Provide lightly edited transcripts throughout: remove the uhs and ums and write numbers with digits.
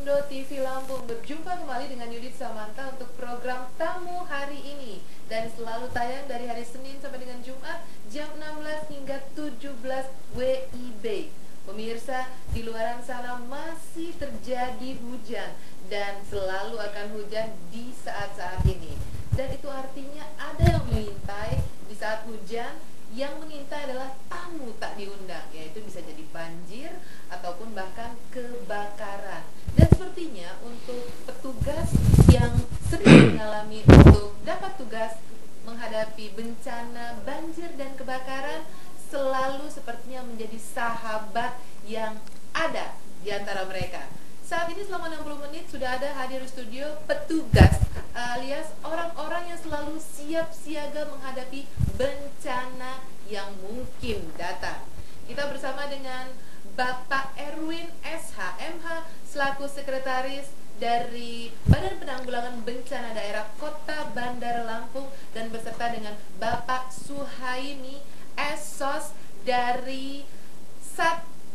Indo TV Lampung. Berjumpa kembali dengan Yudit Samanta untuk program Tamu Hari Ini, dan selalu tayang dari hari Senin sampai dengan Jumat jam 16 hingga 17 WIB. Pemirsa, di luaran sana masih terjadi hujan dan selalu akan hujan di saat-saat ini. Dan itu artinya ada yang mengintai di saat hujan. Yang mengintai adalah tamu tak diundang, yaitu bisa jadi banjir ataupun bahkan kebakaran. Dan sepertinya untuk petugas yang sering mengalami untuk dapat tugas menghadapi bencana banjir dan kebakaran, selalu sepertinya menjadi sahabat yang ada di antara mereka. Saat ini selama 60 menit sudah ada hadir di studio petugas alias orang-orang yang selalu siap siaga menghadapi bencana yang mungkin datang. Kita bersama dengan Bapak Erwin SH MH selaku sekretaris dari Badan Penanggulangan Bencana Daerah Kota Bandar Lampung, dan beserta dengan Bapak Suhaimi SOS dari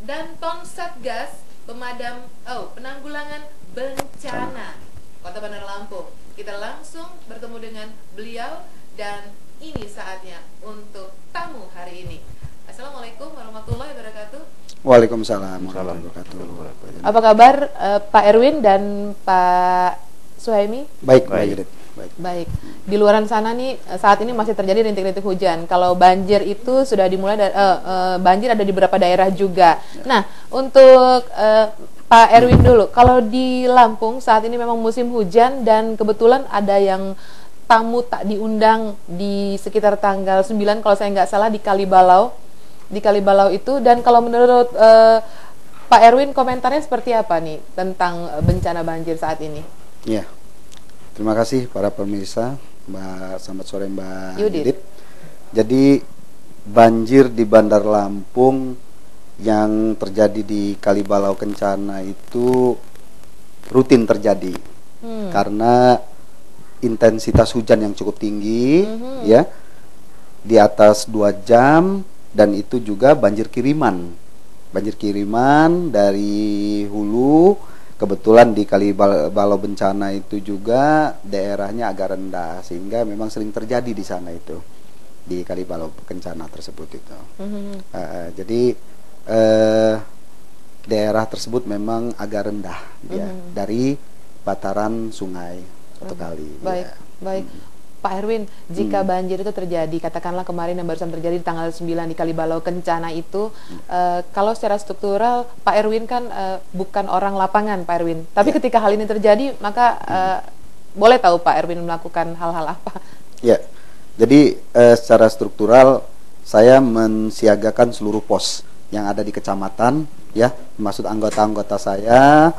Danpom Satgas Penanggulangan Bencana Kota Bandar Lampung. Kita langsung bertemu dengan beliau, dan ini saatnya untuk tamu hari ini. Assalamualaikum warahmatullahi wabarakatuh. Waalaikumsalam warahmatullahi wabarakatuh. Apa kabar Pak Erwin dan Pak Suhaimi? Baik, baik. Baik. Di luaran sana nih saat ini masih terjadi rintik-rintik hujan. Kalau banjir itu sudah dimulai banjir ada di beberapa daerah juga. Nah, untuk Pak Erwin dulu, kalau di Lampung saat ini memang musim hujan dan kebetulan ada yang tamu tak diundang di sekitar tanggal 9 kalau saya nggak salah di Kalibalau. Di Kalibalau itu, dan kalau menurut Pak Erwin komentarnya seperti apa nih tentang bencana banjir saat ini? Ya, terima kasih para pemirsa, selamat sore Mbak Yudit. Jadi banjir di Bandar Lampung yang terjadi di Kalibalau Kencana itu rutin terjadi karena intensitas hujan yang cukup tinggi, ya, di atas 2 jam, dan itu juga banjir kiriman dari hulu. Kebetulan di Kalibalau bencana itu juga daerahnya agak rendah, sehingga memang sering terjadi di sana itu, di Kalibalau Kencana tersebut itu. Jadi daerah tersebut memang agak rendah ya, dari bataran sungai atau kali. Baik, ya. Baik. Pak Erwin, jika banjir itu terjadi, katakanlah kemarin yang barusan terjadi di tanggal 9 di Kalibalau Kencana itu, kalau secara struktural Pak Erwin kan bukan orang lapangan, Pak Erwin. Tapi ketika hal ini terjadi, maka boleh tahu Pak Erwin melakukan hal-hal apa? Ya, jadi secara struktural saya mensiagakan seluruh pos yang ada di kecamatan, ya, maksud anggota-anggota saya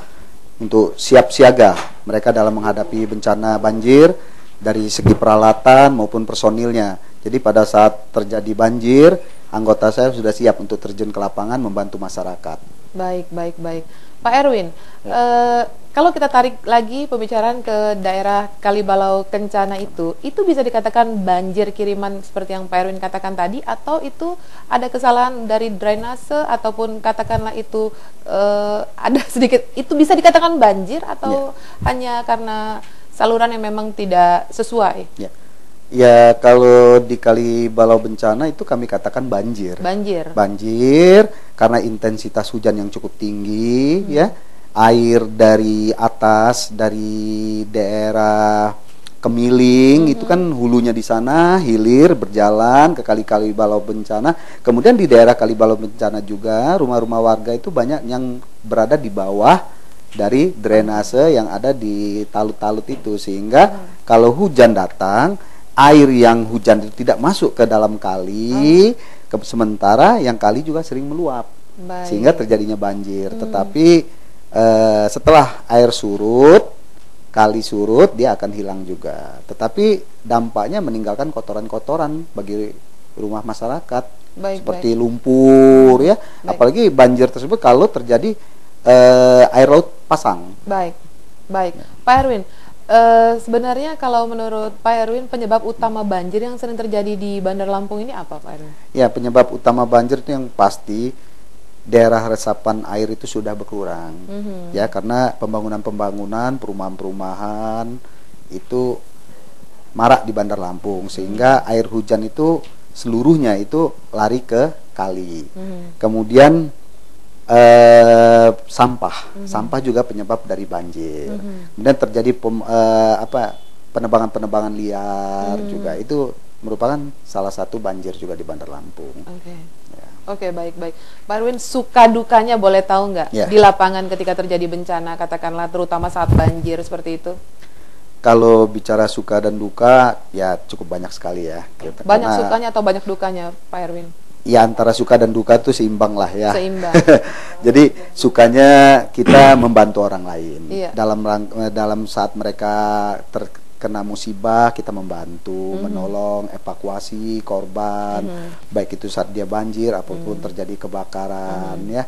untuk siap siaga mereka dalam menghadapi bencana banjir dari segi peralatan maupun personilnya. Jadi pada saat terjadi banjir, anggota saya sudah siap untuk terjun ke lapangan membantu masyarakat. Baik. Pak Erwin, kalau kita tarik lagi pembicaraan ke daerah Kalibalau Kencana itu bisa dikatakan banjir kiriman seperti yang Pak Erwin katakan tadi, atau itu ada kesalahan dari drainase, ataupun katakanlah itu ada sedikit, itu bisa dikatakan banjir, atau hanya karena saluran yang memang tidak sesuai? Ya, kalau di Kalibalau bencana itu kami katakan banjir karena intensitas hujan yang cukup tinggi, ya. Air dari atas, dari daerah Kemiling itu kan hulunya di sana, hilir berjalan ke Kalibalau bencana. Kemudian di daerah Kalibalau bencana juga rumah-rumah warga itu banyak yang berada di bawah dari drainase yang ada di talut-talut itu, sehingga kalau hujan datang, air yang hujan itu tidak masuk ke dalam kali, sementara yang kali juga sering meluap. Sehingga terjadinya banjir. Tetapi setelah air surut, kali surut, dia akan hilang juga. Tetapi dampaknya meninggalkan kotoran-kotoran bagi rumah masyarakat, seperti lumpur, ya. Apalagi banjir tersebut kalau terjadi air laut pasang. Baik. Pak Erwin, sebenarnya kalau menurut Pak Erwin penyebab utama banjir yang sering terjadi di Bandar Lampung ini apa, Pak Erwin? Ya, penyebab utama banjir itu yang pasti daerah resapan air itu sudah berkurang. Ya, karena pembangunan-pembangunan, perumahan-perumahan itu marak di Bandar Lampung, sehingga air hujan itu seluruhnya itu lari ke kali. Kemudian sampah juga penyebab dari banjir. Kemudian terjadi penebangan liar juga, itu merupakan salah satu banjir juga di Bandar Lampung. Oke, baik. Pak Erwin, suka dukanya boleh tahu nggak di lapangan ketika terjadi bencana, katakanlah terutama saat banjir seperti itu? Kalau bicara suka dan duka, ya cukup banyak sekali ya. Banyak sukanya atau banyak dukanya, Pak Erwin? Ya, antara suka dan duka itu seimbang lah ya. Seimbang. Jadi sukanya kita membantu orang lain. Dalam saat mereka terkena musibah, kita membantu, menolong, evakuasi korban, baik itu saat dia banjir apapun terjadi kebakaran ya.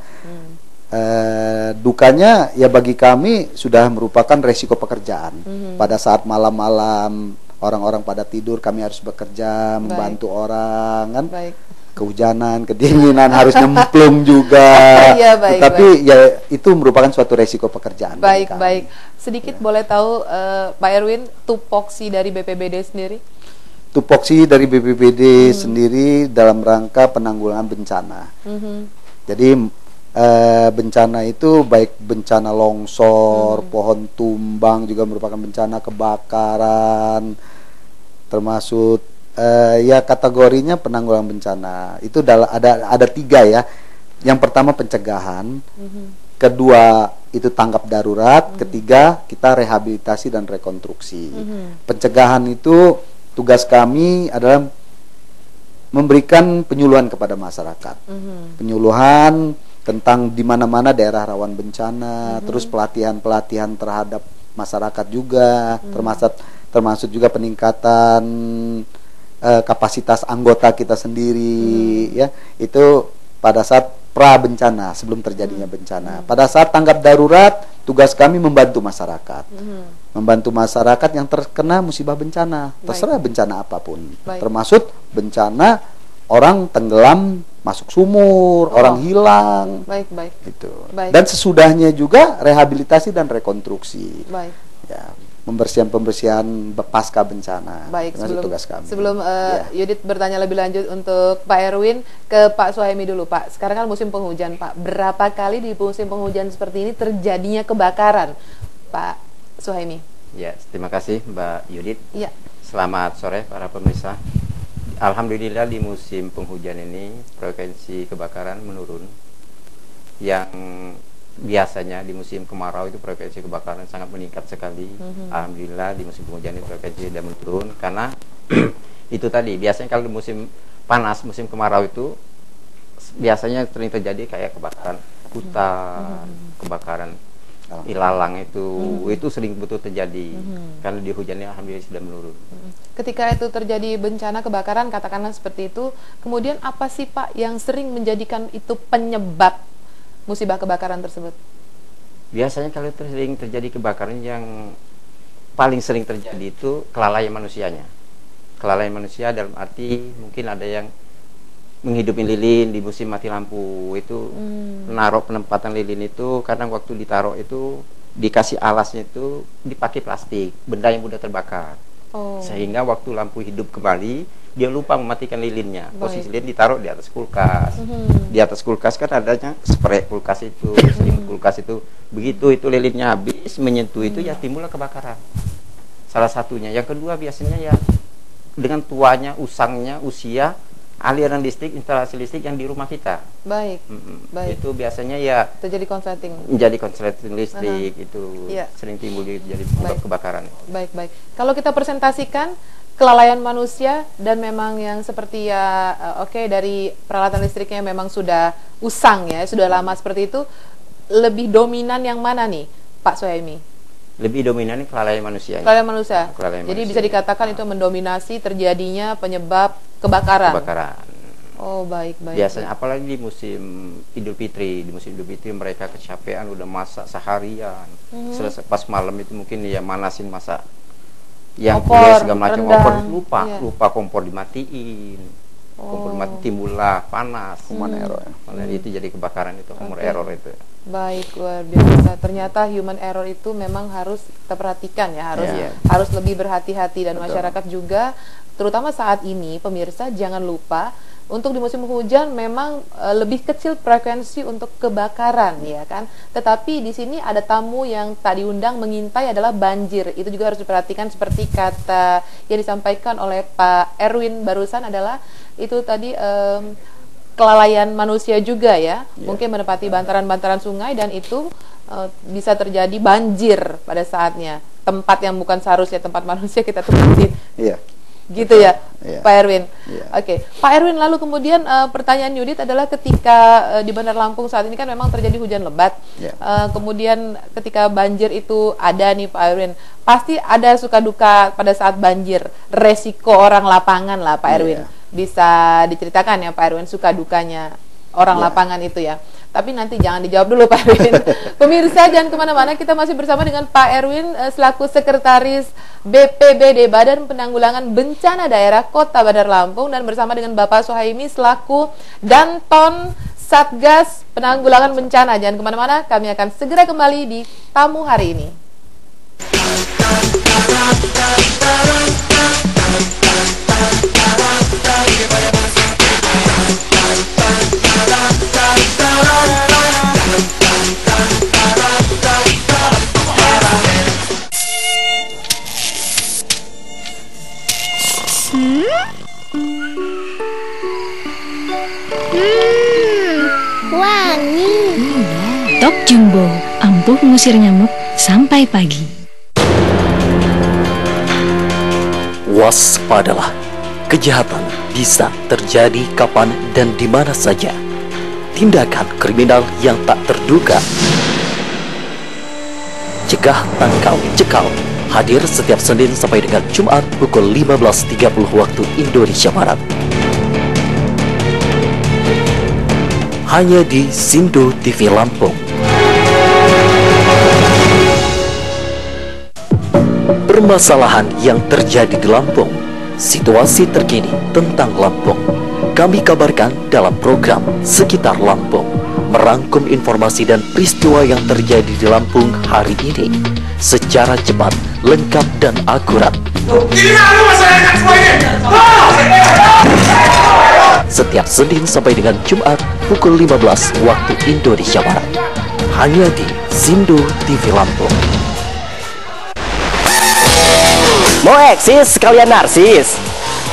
Dukanya ya bagi kami sudah merupakan resiko pekerjaan. Pada saat malam-malam orang-orang pada tidur, kami harus bekerja, membantu orang kan. Kehujanan, kedinginan, harus nyemplung juga. Tapi ya itu merupakan suatu resiko pekerjaan. Baik. Sedikit boleh tahu Pak Erwin, tupoksi dari BPBD sendiri? Tupoksi dari BPBD sendiri dalam rangka penanggulangan bencana. Jadi bencana itu baik bencana longsor, pohon tumbang juga merupakan bencana, kebakaran, termasuk ya kategorinya penanggulangan bencana. Itu ada 3 ya. Yang pertama pencegahan, kedua itu tanggap darurat, ketiga kita rehabilitasi dan rekonstruksi. Pencegahan itu tugas kami adalah memberikan penyuluhan kepada masyarakat, penyuluhan tentang di mana-mana daerah rawan bencana, terus pelatihan terhadap masyarakat juga, termasuk juga peningkatan kapasitas anggota kita sendiri ya, itu pada saat pra bencana, sebelum terjadinya bencana. Pada saat tanggap darurat, tugas kami membantu masyarakat, membantu masyarakat yang terkena musibah bencana, terserah bencana apapun, termasuk bencana orang tenggelam masuk sumur, orang hilang, itu. Dan sesudahnya juga rehabilitasi dan rekonstruksi. Ya, pembersihan pasca bencana. Baik, sebelum Yudit bertanya lebih lanjut untuk Pak Erwin, ke Pak Suhaimi dulu, Pak. Sekarang kan musim penghujan, Pak. Berapa kali di musim penghujan seperti ini terjadinya kebakaran, Pak Suhaimi? Ya, terima kasih Mbak Yudit. Ya. Selamat sore para pemirsa. Alhamdulillah di musim penghujan ini frekuensi kebakaran menurun. Yang biasanya di musim kemarau itu frekuensi kebakaran sangat meningkat sekali. Alhamdulillah di musim penghujan ini frekuensi sudah menurun, karena itu tadi, biasanya kalau di musim panas, musim kemarau itu biasanya sering terjadi kayak kebakaran hutan, kebakaran ilalang itu sering betul terjadi. Karena di hujannya alhamdulillah sudah menurun. Ketika itu terjadi bencana kebakaran, katakanlah seperti itu, kemudian apa sih Pak yang sering menjadikan itu penyebab musibah kebakaran tersebut? Biasanya kalau sering terjadi kebakaran, yang paling sering terjadi itu kelalaian manusianya. Kelalaian manusia dalam arti mungkin ada yang menghidupin lilin di musim mati lampu, itu menaruh penempatan lilin itu, kadang waktu ditaruh itu dikasih alasnya itu dipakai plastik, benda yang mudah terbakar. Sehingga waktu lampu hidup kembali, dia lupa mematikan lilinnya. Posisi lilin ditaruh di atas kulkas. Di atas kulkas kan adanya spray kulkas itu, selimut kulkas itu. Begitu itu lilinnya habis menyentuh itu, ya timbullah kebakaran. Salah satunya. Yang kedua biasanya ya dengan tuanya, usangnya, usia aliran listrik, instalasi listrik yang di rumah kita. Baik. Itu biasanya ya terjadi konsleting. Menjadi konsleting listrik itu sering timbul jadi kebakaran. Baik. Kalau kita presentasikan kelalaian manusia dan memang yang seperti ya dari peralatan listriknya memang sudah usang ya, sudah lama seperti itu, lebih dominan yang mana nih, Pak Suhaimi? Lebih dominan kelalaian manusia. Kelalaian manusia. Jadi bisa dikatakan itu mendominasi terjadinya penyebab kebakaran. Oh, baik. Biasanya apalagi di musim Idul Fitri, mereka kecapean udah masak seharian. Selesai pas malam itu mungkin ya manasin masak yang kompor, segala macam, kompor lupa kompor dimatiin. Kompor mati timbullah panas. Human error. Oleh itu jadi kebakaran itu, human error itu. Baik, luar biasa. Ternyata human error itu memang harus kita perhatikan ya, harus lebih berhati-hati, dan masyarakat juga, terutama saat ini pemirsa, jangan lupa untuk di musim hujan memang lebih kecil frekuensi untuk kebakaran ya kan. Tetapi di sini ada tamu yang tak diundang mengintai adalah banjir. Itu juga harus diperhatikan, seperti kata yang disampaikan oleh Pak Erwin barusan adalah itu tadi kelalaian manusia juga ya. Mungkin menepati bantaran-bantaran sungai dan itu bisa terjadi banjir pada saatnya. Tempat yang bukan seharusnya tempat manusia kita tempatin. Iya. Gitu ya, Pak Erwin. Oke, Pak Erwin, lalu kemudian pertanyaan Yudit adalah ketika di Bandar Lampung saat ini kan memang terjadi hujan lebat. Kemudian ketika banjir itu ada nih Pak Erwin, pasti ada suka duka pada saat banjir. Resiko orang lapangan lah Pak Erwin. Bisa diceritakan ya Pak Erwin suka dukanya orang lapangan itu ya. Tapi nanti jangan dijawab dulu Pak Erwin. Pemirsa jangan kemana-mana, kita masih bersama dengan Pak Erwin selaku Sekretaris BPBD Badan Penanggulangan Bencana Daerah Kota Bandar Lampung, dan bersama dengan Bapak Suhaimi selaku Danton Satgas Penanggulangan Bencana. Jangan kemana-mana, kami akan segera kembali di tamu hari ini. Wangi. Top Jumbo, ampuh mengusir nyamuk sampai pagi. Waspadalah, kejahatan bisa terjadi kapan dan di mana saja. Tindakan kriminal yang tak terduga. Cegah, tangkal, cekal. Hadir setiap Senin sampai dengan Jumat pukul 15.30 waktu Indonesia Barat. Hanya di Sindo TV Lampung. Permasalahan yang terjadi di Lampung, situasi terkini tentang Lampung, kami kabarkan dalam program Sekitar Lampung, merangkum informasi dan peristiwa yang terjadi di Lampung hari ini secara cepat, lengkap dan akurat. Setiap Senin sampai dengan Jumat pukul 15 waktu Indonesia Barat. Hanya di Sindo TV Lampung. Mau eksis sekalian narsis?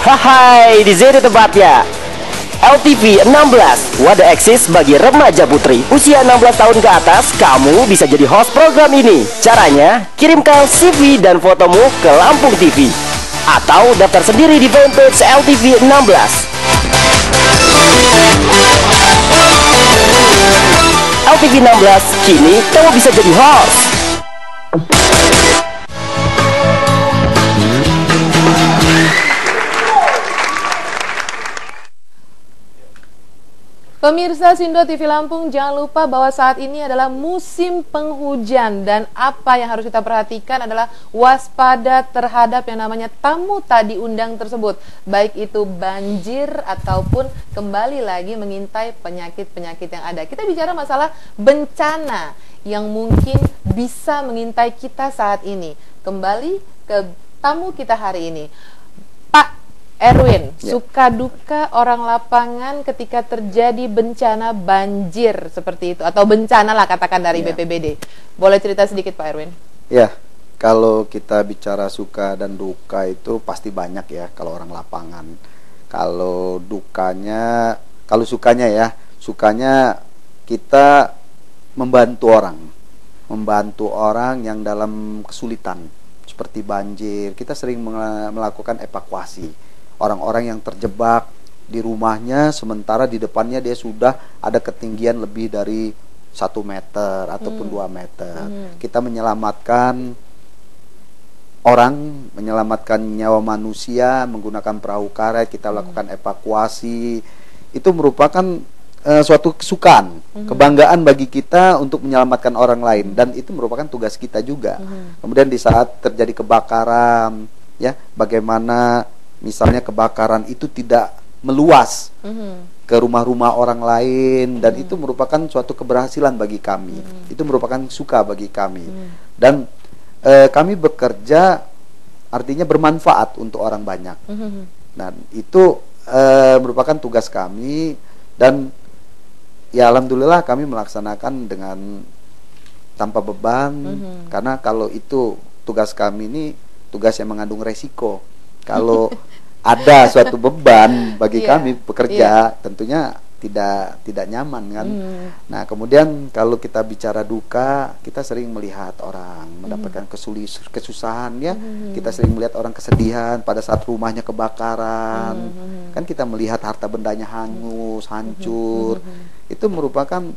Hai, di sini tempatnya. LTV 16, wadah eksis bagi remaja putri usia 16 tahun ke atas. Kamu bisa jadi host program ini. Caranya, kirimkan CV dan fotomu ke Lampung TV atau daftar sendiri di fanpage LTV 16. LTV 16, kini kamu bisa jadi host. Pemirsa Sindo TV Lampung, jangan lupa bahwa saat ini adalah musim penghujan, dan apa yang harus kita perhatikan adalah waspada terhadap yang namanya tamu tak diundang tersebut, baik itu banjir ataupun kembali lagi mengintai penyakit-penyakit yang ada. Kita bicara masalah bencana yang mungkin bisa mengintai kita saat ini. Kembali ke tamu kita hari ini, Pak Erwin, suka duka orang lapangan ketika terjadi bencana banjir seperti itu, atau bencana lah katakan dari BPBD. Boleh cerita sedikit Pak Erwin? Ya, kalau kita bicara suka dan duka itu pasti banyak ya kalau orang lapangan. Kalau dukanya, kalau sukanya ya, sukanya kita membantu orang yang dalam kesulitan seperti banjir. Kita sering melakukan evakuasi orang-orang yang terjebak di rumahnya, sementara di depannya dia sudah ada ketinggian lebih dari 1 meter ataupun 2 meter. Kita menyelamatkan orang, menyelamatkan nyawa manusia menggunakan perahu karet. Kita lakukan evakuasi. Itu merupakan suatu kesukaan, kebanggaan bagi kita untuk menyelamatkan orang lain, dan itu merupakan tugas kita juga. Kemudian di saat terjadi kebakaran, ya, bagaimana misalnya kebakaran itu tidak meluas Mhm. ke rumah-rumah orang lain, dan itu merupakan suatu keberhasilan bagi kami. Itu merupakan suka bagi kami. Dan kami bekerja artinya bermanfaat untuk orang banyak. Mhm. Dan itu merupakan tugas kami, dan ya alhamdulillah kami melaksanakan dengan tanpa beban, karena kalau itu tugas kami ini tugas yang mengandung resiko. Kalau ada suatu beban bagi Iya, kami pekerja, tentunya tidak nyaman kan. Nah, kemudian kalau kita bicara duka, kita sering melihat orang mendapatkan kesusahan ya. Kita sering melihat orang kesedihan pada saat rumahnya kebakaran. Kan kita melihat harta bendanya hangus, hancur. Itu merupakan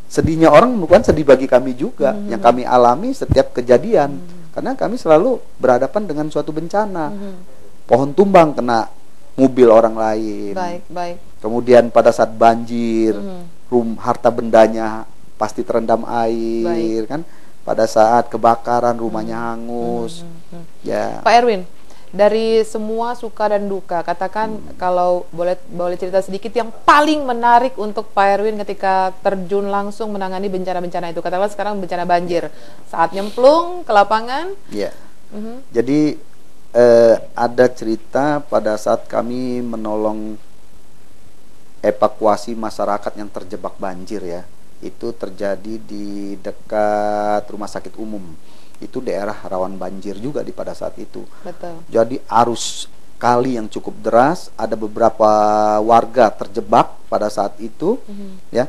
sedihnya orang, merupakan sedih bagi kami juga yang kami alami setiap kejadian. Karena kami selalu berhadapan dengan suatu bencana. Pohon tumbang kena mobil orang lain. Baik. Kemudian pada saat banjir, harta bendanya pasti terendam air, kan? Pada saat kebakaran rumahnya hangus. Ya. Pak Erwin, dari semua suka dan duka, katakan kalau boleh cerita sedikit yang paling menarik untuk Pak Erwin ketika terjun langsung menangani bencana-bencana itu. Katakanlah sekarang bencana banjir, saat nyemplung ke lapangan. Ya. Jadi ada cerita pada saat kami menolong evakuasi masyarakat yang terjebak banjir ya. Itu terjadi di dekat rumah sakit umum. Itu daerah rawan banjir juga pada saat itu. Betul. Jadi arus kali yang cukup deras, ada beberapa warga terjebak pada saat itu, ya.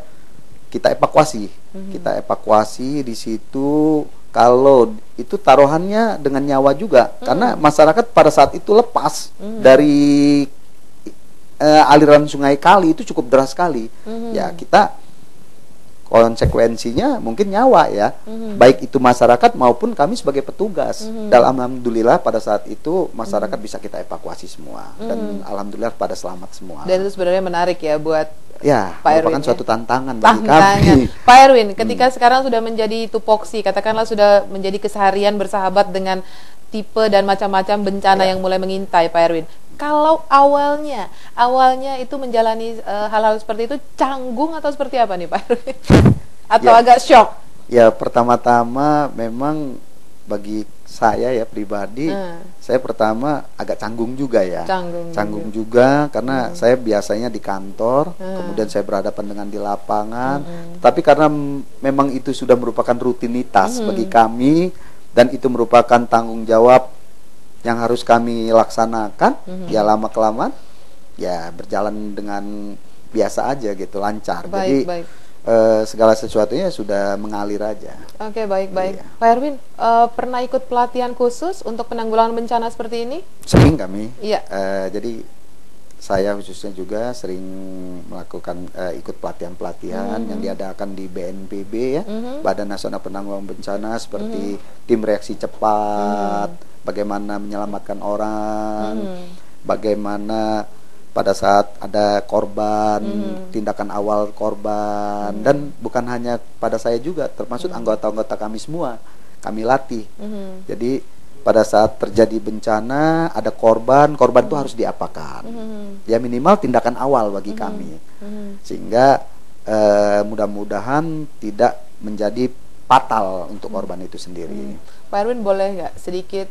Kita evakuasi. Kita evakuasi di situ. Kalau itu taruhannya dengan nyawa juga, karena masyarakat pada saat itu lepas dari aliran sungai kali itu cukup deras sekali. Ya, kita konsekuensinya mungkin nyawa ya, baik itu masyarakat maupun kami sebagai petugas. Dan alhamdulillah pada saat itu masyarakat bisa kita evakuasi semua, dan alhamdulillah pada selamat semua. Dan itu sebenarnya menarik ya buat ya, Pak merupakan Erwin, suatu tantangan bagi kami. Pak Erwin, ketika sekarang sudah menjadi tupoksi, katakanlah sudah menjadi keseharian bersahabat dengan tipe dan macam-macam bencana yang mulai mengintai Pak Erwin. Kalau awalnya itu menjalani hal-hal seperti itu canggung atau seperti apa nih Pak Erwin? Atau agak shock? Ya, pertama-tama memang bagi saya ya pribadi, saya pertama agak canggung juga ya. Canggung juga karena saya biasanya di kantor, kemudian saya berhadapan dengan di lapangan. Tapi karena memang itu sudah merupakan rutinitas bagi kami, dan itu merupakan tanggung jawab yang harus kami laksanakan, ya lama-kelamaan ya berjalan dengan biasa aja gitu, lancar. Jadi segala sesuatunya sudah mengalir aja. Oke, baik. Iya. Pak Erwin, pernah ikut pelatihan khusus untuk penanggulangan bencana seperti ini? Sering kami. Iya. Jadi saya khususnya juga sering melakukan ikut pelatihan-pelatihan yang diadakan di BNPB ya, Badan Nasional Penanggulangan Bencana, seperti tim reaksi cepat, bagaimana menyelamatkan orang, bagaimana pada saat ada korban, tindakan awal korban, dan bukan hanya pada saya juga, termasuk anggota-anggota kami semua, kami latih. Jadi pada saat terjadi bencana, ada korban itu harus diapakan. Ya minimal tindakan awal bagi kami, sehingga mudah-mudahan tidak menjadi fatal untuk korban itu sendiri. Pak Erwin, boleh nggak sedikit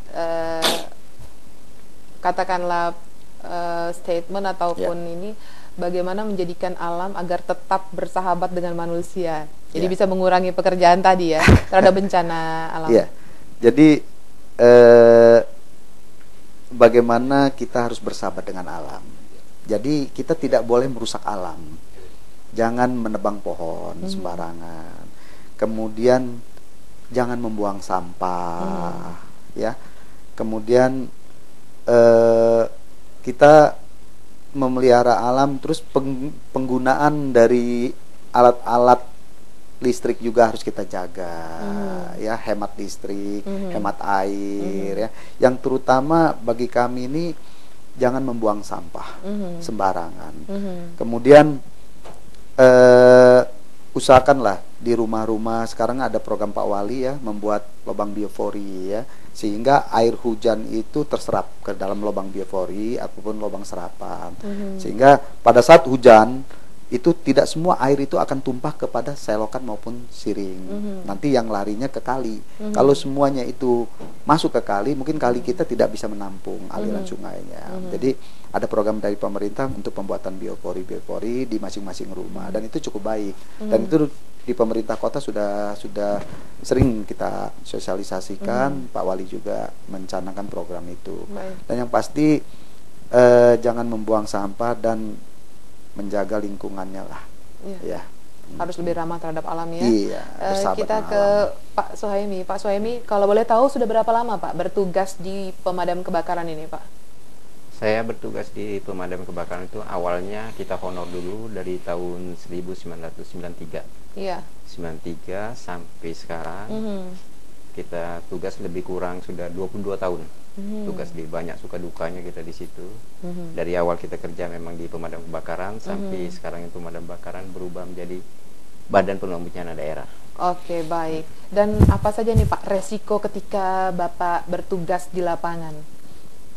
katakanlah statement ataupun ini bagaimana menjadikan alam agar tetap bersahabat dengan manusia, jadi bisa mengurangi pekerjaan tadi ya terhadap bencana alam. Jadi bagaimana kita harus bersahabat dengan alam. Jadi kita tidak boleh merusak alam. Jangan menebang pohon sembarangan. Kemudian jangan membuang sampah, ya. Kemudian kita memelihara alam, terus penggunaan dari alat-alat listrik juga harus kita jaga, ya, hemat listrik, hemat air, ya. Yang terutama bagi kami ini jangan membuang sampah sembarangan. Kemudian usahakanlah di rumah-rumah, sekarang ada program Pak Wali ya, membuat lubang biofori ya, sehingga air hujan itu terserap ke dalam lubang biofori ataupun lubang serapan. Sehingga pada saat hujan itu tidak semua air itu akan tumpah kepada selokan maupun siring. Nanti yang larinya ke kali. Kalau semuanya itu masuk ke kali, mungkin kali kita tidak bisa menampung aliran sungainya. Jadi ada program dari pemerintah untuk pembuatan biopori di masing-masing rumah, dan itu cukup baik. Dan itu di pemerintah kota sudah sering kita sosialisasikan. Pak Wali juga mencanangkan program itu. Dan yang pasti jangan membuang sampah dan menjaga lingkungannya lah. Ya. Harus lebih ramah terhadap alam ya. Iya, kita ke alam. Pak Suhaimi. Pak Suhaimi, kalau boleh tahu sudah berapa lama Pak bertugas di pemadam kebakaran ini Pak? Saya bertugas di pemadam kebakaran itu awalnya kita honor dulu dari tahun 1993. Iya. 93 sampai sekarang. Kita tugas lebih kurang sudah 22 tahun. Tugas di banyak suka dukanya kita di situ. Dari awal kita kerja memang di pemadam kebakaran sampai sekarang itu pemadam kebakaran berubah menjadi Badan Penanggulangan Bencana Daerah. Oke, baik. Dan apa saja nih Pak resiko ketika Bapak bertugas di lapangan?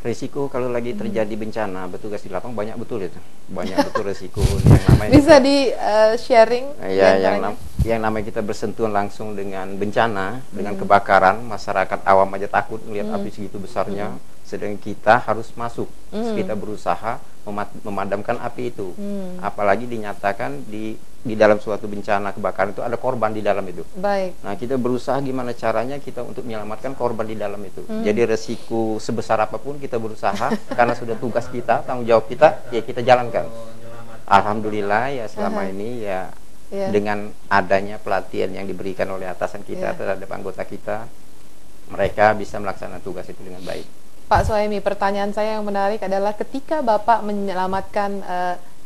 Risiko kalau lagi terjadi bencana bertugas di lapangan banyak betul itu, banyak betul risiko yang namanya bisa di sharing ya, yang namanya kita bersentuhan langsung dengan bencana, dengan kebakaran, masyarakat awam aja takut melihat api segitu besarnya, sedang kita harus masuk, kita berusaha memadamkan api itu, apalagi dinyatakan di dalam suatu bencana kebakaran itu ada korban di dalam itu. Baik. Nah, kita berusaha gimana caranya kita untuk menyelamatkan korban di dalam itu. Jadi resiko sebesar apapun kita berusaha karena sudah tugas kita, tanggung jawab kita, ya kita jalankan. Alhamdulillah ya selama ini ya dengan adanya pelatihan yang diberikan oleh atasan kita terhadap anggota kita, mereka bisa melaksanakan tugas itu dengan baik. Pak Suhaimi, pertanyaan saya yang menarik adalah ketika Bapak menyelamatkan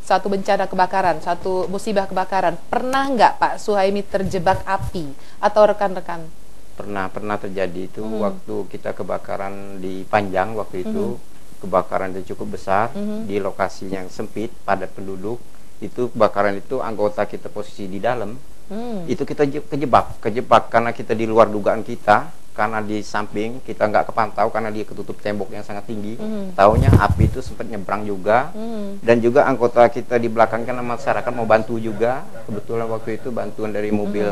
satu bencana kebakaran, satu musibah kebakaran, pernah nggak Pak Suhaimi terjebak api atau rekan-rekan? Pernah terjadi itu waktu kita kebakaran di Panjang waktu itu, kebakaran itu cukup besar di lokasi yang sempit, padat penduduk. Itu kebakaran itu anggota kita posisi di dalam, itu kita kejebak karena kita di luar dugaan kita. Karena di samping kita nggak kepantau karena dia ketutup tembok yang sangat tinggi, taunya api itu sempat nyebrang juga, dan juga anggota kita di belakang karena masyarakat mau bantu juga, kebetulan waktu itu bantuan dari mobil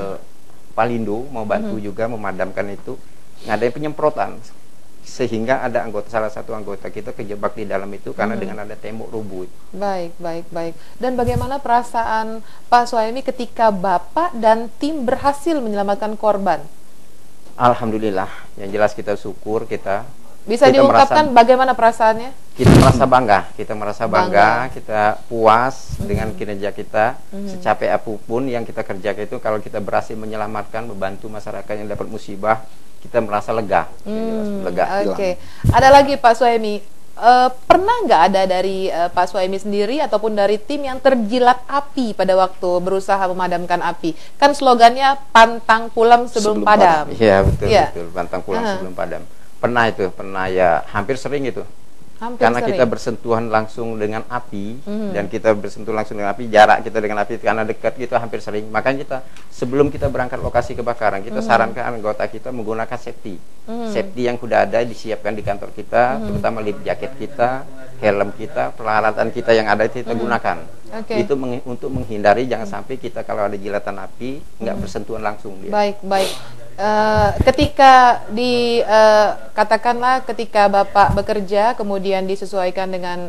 Palindo mau bantu juga memadamkan itu, ngadain penyemprotan, sehingga ada salah satu anggota kita kejebak di dalam itu karena dengan ada tembok rubuh. Baik. Dan bagaimana perasaan Pak Suhaimi ketika Bapak dan tim berhasil menyelamatkan korban? Alhamdulillah, yang jelas kita syukur kita. Bisa diungkapkan bagaimana perasaannya? Kita merasa bangga, kita puas dengan kinerja kita. Secapek apapun yang kita kerjakan itu, kalau kita berhasil menyelamatkan, membantu masyarakat yang dapat musibah, kita merasa lega. Oke. Ada lagi Pak Suhaimi, pernah nggak ada dari Pak Suhaimi sendiri ataupun dari tim yang terjilat api pada waktu berusaha memadamkan api? Kan slogannya pantang pulang sebelum padam. Iya betul, pantang pulang sebelum padam. Pernah ya, hampir sering itu. Karena kita bersentuhan langsung dengan api, dan kita bersentuhan langsung dengan api, jarak kita dengan api karena dekat gitu hampir sering. Makanya kita sebelum kita berangkat lokasi kebakaran, kita sarankan anggota kita menggunakan safety yang sudah ada disiapkan di kantor kita, terutama lift jaket kita, helm kita, peralatan kita yang ada itu kita gunakan. Itu untuk menghindari jangan sampai kita kalau ada jilatan api nggak bersentuhan langsung dia. Baik. Ketika katakanlah ketika Bapak bekerja kemudian disesuaikan dengan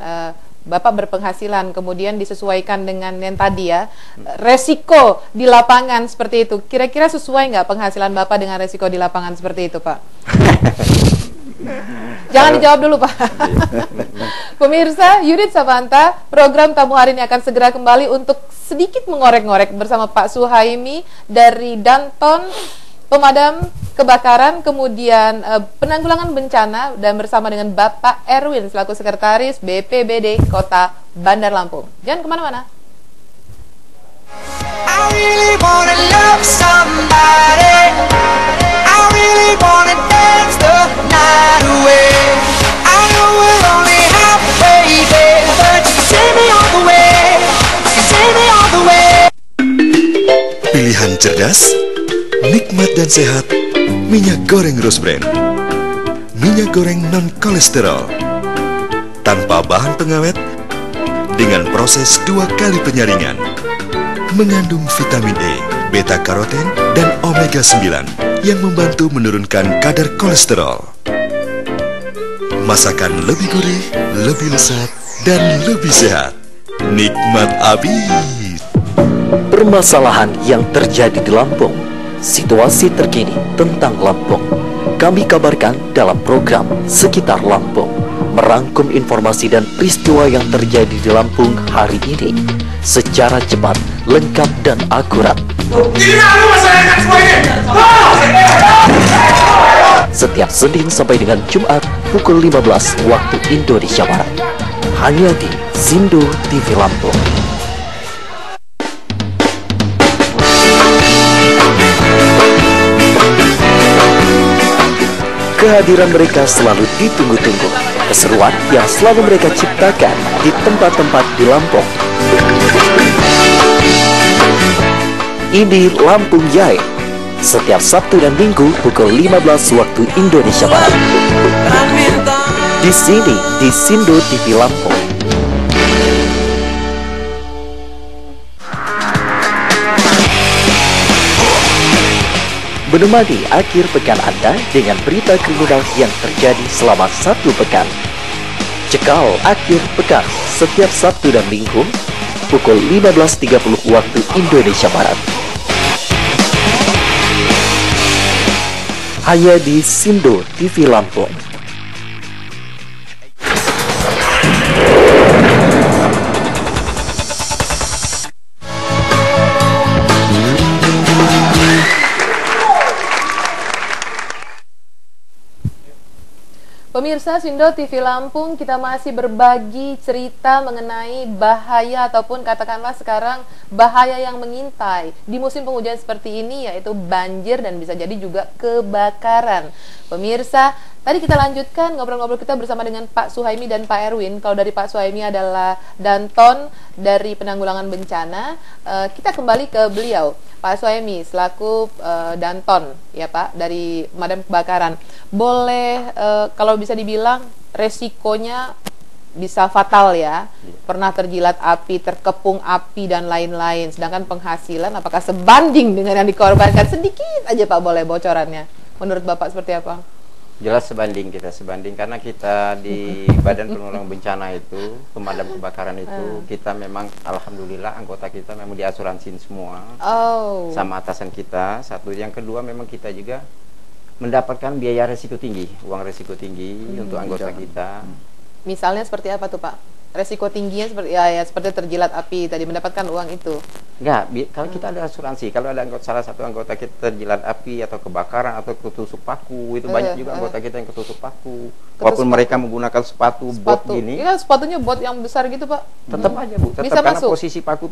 Bapak berpenghasilan kemudian disesuaikan dengan yang tadi ya, resiko di lapangan seperti itu, kira-kira sesuai nggak penghasilan Bapak dengan resiko di lapangan seperti itu Pak? Jangan dijawab dulu Pak. Pemirsa, Unit Samanta, program tamu hari ini akan segera kembali untuk sedikit mengorek-ngorek bersama Pak Suhaimi dari Danton Pemadam Kebakaran, kemudian penanggulangan bencana, dan bersama dengan Bapak Erwin selaku Sekretaris BPBD Kota Bandar Lampung. Jangan kemana-mana. I really wanna love somebody. I really wanna dance the night away. I know we're only halfway there, but you take me all the way. You take me all the way. Pilihan cerdas, nikmat dan sehat Minyak goreng Rose Brand. Minyak goreng non kolesterol. Tanpa bahan pengawet, dengan proses 2 kali penyaringan. Mengandung vitamin E, beta karoten, dan omega 9 yang membantu menurunkan kadar kolesterol. Masakan lebih gurih, lebih lezat, dan lebih sehat. Nikmat abis. Permasalahan yang terjadi di Lampung, situasi terkini tentang Lampung, kami kabarkan dalam program Sekitar Lampung, merangkum informasi dan peristiwa yang terjadi di Lampung hari ini secara cepat, lengkap, dan akurat. Setiap Senin sampai dengan Jumat pukul 15 waktu Indonesia Barat, hanya di Sindo TV Lampung. Kehadiran mereka selalu ditunggu-tunggu. Keseruan yang selalu mereka ciptakan di tempat-tempat di Lampung. Ini Lampung Yai. Setiap Sabtu dan Minggu pukul 15 waktu Indonesia Barat. Di sini, di Sindo TV Lampung. Menemani akhir pekan Anda dengan berita kriminal yang terjadi selama 1 pekan. Cekal akhir pekan setiap Sabtu dan Minggu pukul 15.30 waktu Indonesia Barat. Hanya di Sindo TV Lampung. Pemirsa Sindo TV Lampung, kita masih berbagi cerita mengenai bahaya ataupun katakanlah sekarang bahaya yang mengintai di musim penghujan seperti ini, yaitu banjir dan bisa jadi juga kebakaran. Pemirsa, tadi kita lanjutkan ngobrol-ngobrol kita bersama dengan Pak Suhaimi dan Pak Erwin. Kalau dari Pak Suhaimi adalah Danton dari penanggulangan bencana. Kita kembali ke beliau, Pak Suhaimi selaku Danton, ya Pak, dari pemadam kebakaran. Boleh kalau bisa dibilang resikonya bisa fatal ya, pernah terjilat api, terkepung api dan lain-lain. Sedangkan penghasilan apakah sebanding dengan yang dikorbankan? Sedikit aja Pak, boleh bocorannya. Menurut Bapak seperti apa? Jelas sebanding, kita sebanding karena kita di Badan Penanggulangan Bencana itu, pemadam kebakaran itu, kita memang alhamdulillah anggota kita memang diasuransiin semua. Sama atasan kita. Satu, yang kedua memang kita juga mendapatkan biaya resiko tinggi, uang resiko tinggi untuk anggota kita. Misalnya seperti apa tuh Pak? Resiko tingginya seperti ya seperti terjilat api tadi, mendapatkan uang itu. Enggak, kalau kita ada asuransi, kalau ada salah satu anggota kita terjilat api atau kebakaran atau ketusuk paku, itu banyak juga anggota kita yang ketusuk paku. Walaupun mereka menggunakan sepatu bot gini. Iya, sepatunya bot yang besar gitu Pak. Tetap aja Bu, tetap bisa karena masuk.